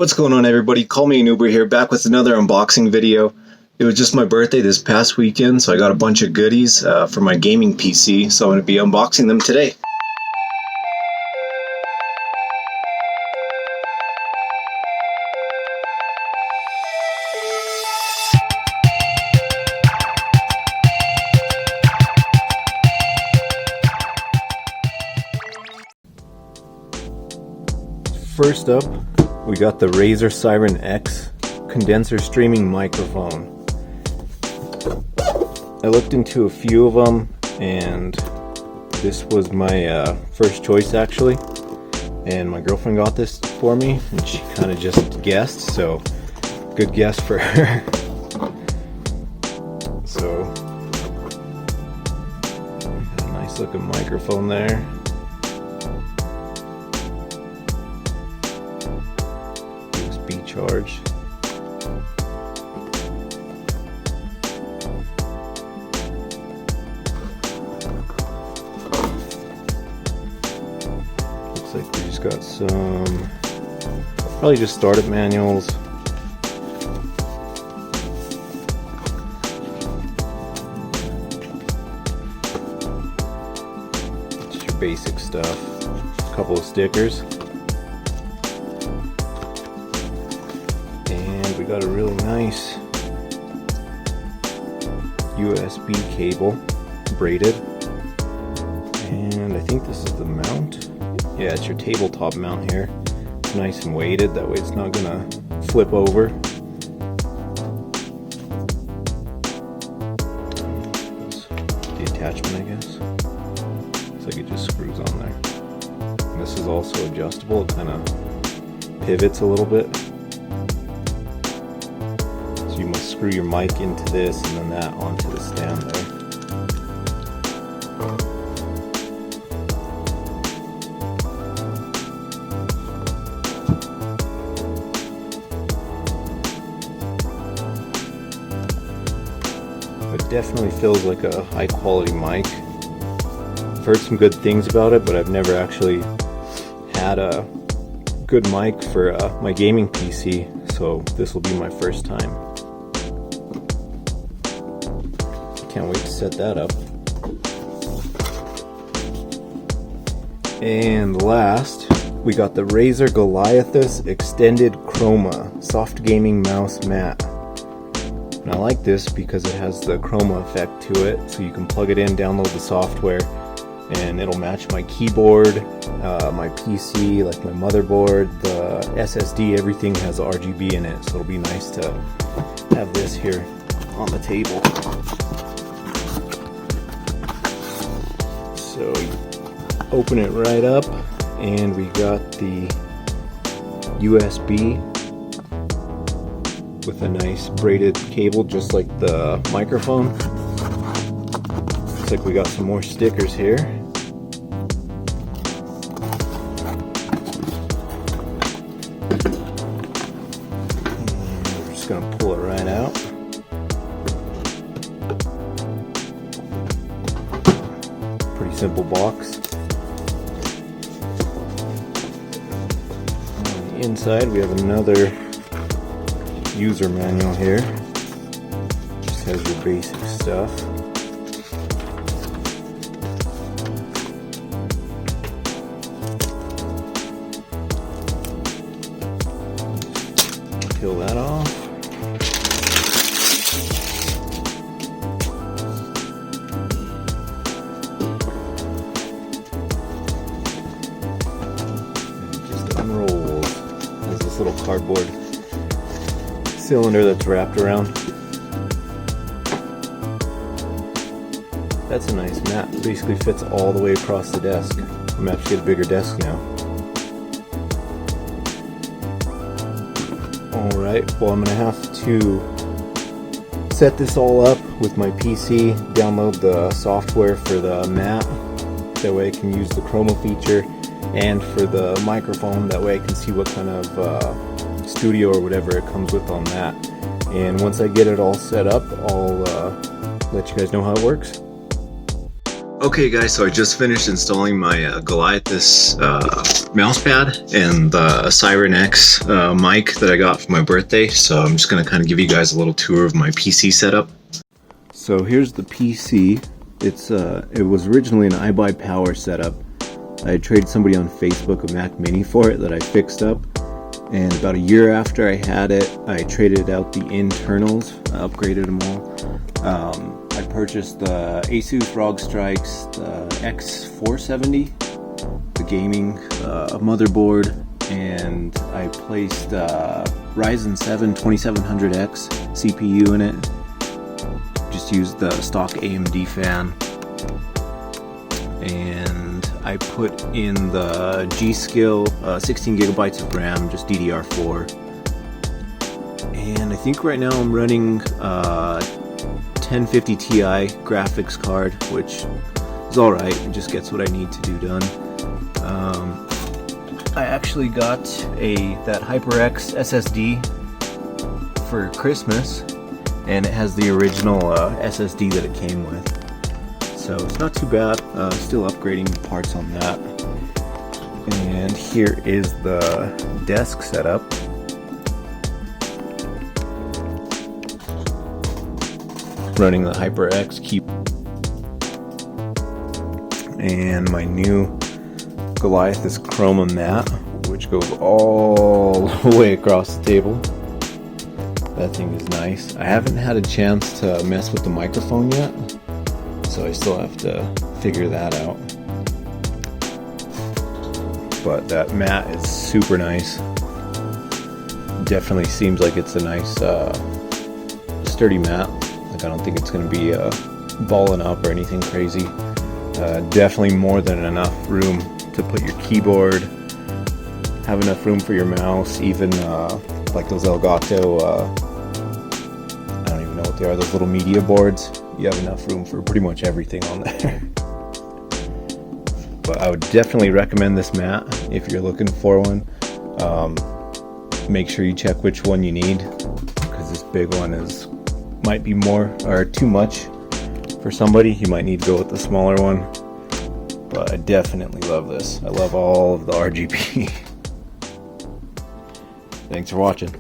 What's going on, everybody? Call me an Uber here, back with another unboxing video. It was just my birthday this past weekend, so I got a bunch of goodies for my gaming PC, so I'm going to be unboxing them today. First up, we got the Razer Siren X condenser streaming microphone. I looked into a few of them and this was my first choice actually, and my girlfriend got this for me and she kind of just guessed, so good guess for her. So got a nice looking microphone there. Charge. Looks like we just got some, probably just startup manuals. Just your basic stuff. A couple of stickers. We got a really nice USB cable, braided, and I think this is the mount. Yeah, it's your tabletop mount here. It's nice and weighted, that way it's not gonna flip over. The attachment, I guess. Looks like it just screws on there. And this is also adjustable, it kind of pivots a little bit. You must screw your mic into this and then that onto the stand there. It definitely feels like a high quality mic. I've heard some good things about it, but I've never actually had a good mic for my gaming PC, so this will be my first time. Can't wait to set that up. And last, we got the Razer Goliathus Extended Chroma Soft Gaming Mouse Mat. And I like this because it has the chroma effect to it, so you can plug it in, download the software, and it'll match my keyboard, my PC, like my motherboard, the SSD, everything has RGB in it, so it'll be nice to have this here on the table. So open it right up and we got the USB with a nice braided cable just like the microphone. Looks like we got some more stickers here. And we're just going to pull it right out. Pretty simple box. On the inside we have another user manual here. Just has your basic stuff. Peel that off. Unrolls. Has this little cardboard cylinder that's wrapped around. That's a nice mat. It basically fits all the way across the desk. I'm gonna have to get a bigger desk now. Alright, well I'm gonna have to set this all up with my PC, download the software for the mat, that way I can use the chroma feature, and for the microphone, that way I can see what kind of studio or whatever it comes with on that. And once I get it all set up, I'll let you guys know how it works. Okay guys, so I just finished installing my Goliathus mousepad and the Siren X mic that I got for my birthday. So I'm just going to kind of give you guys a little tour of my PC setup. So here's the PC. It was originally an iBuyPower setup. I had traded somebody on Facebook a Mac Mini for it that I fixed up. And about a year after I had it, I traded out the internals, upgraded them all. I purchased the Asus ROG Strix, the X470, the gaming motherboard, and I placed Ryzen 7 2700X CPU in it. Just used the stock AMD fan. And I put in the G-Skill 16 gigabytes of RAM, just DDR4. And I think right now I'm running 1050 Ti graphics card, which is alright, it just gets what I need to do done. I actually got that HyperX SSD for Christmas, and it has the original SSD that it came with. So it's not too bad, still upgrading parts on that. And here is the desk setup. Running the HyperX key and my new Goliathus Chroma mat, which goes all the way across the table. That thing is nice. I haven't had a chance to mess with the microphone yet, so I still have to figure that out. But that mat is super nice. Definitely seems like it's a nice sturdy mat. I don't think it's going to be balling up or anything crazy. Definitely more than enough room to put your keyboard, have enough room for your mouse, even like those Elgato, I don't even know what they are, those little media boards. You have enough room for pretty much everything on there. But I would definitely recommend this mat if you're looking for one. Make sure you check which one you need, because this big one might be more or too much for somebody. You might need to go with the smaller one, but I definitely love this. I love all of the RGB. Thanks for watching.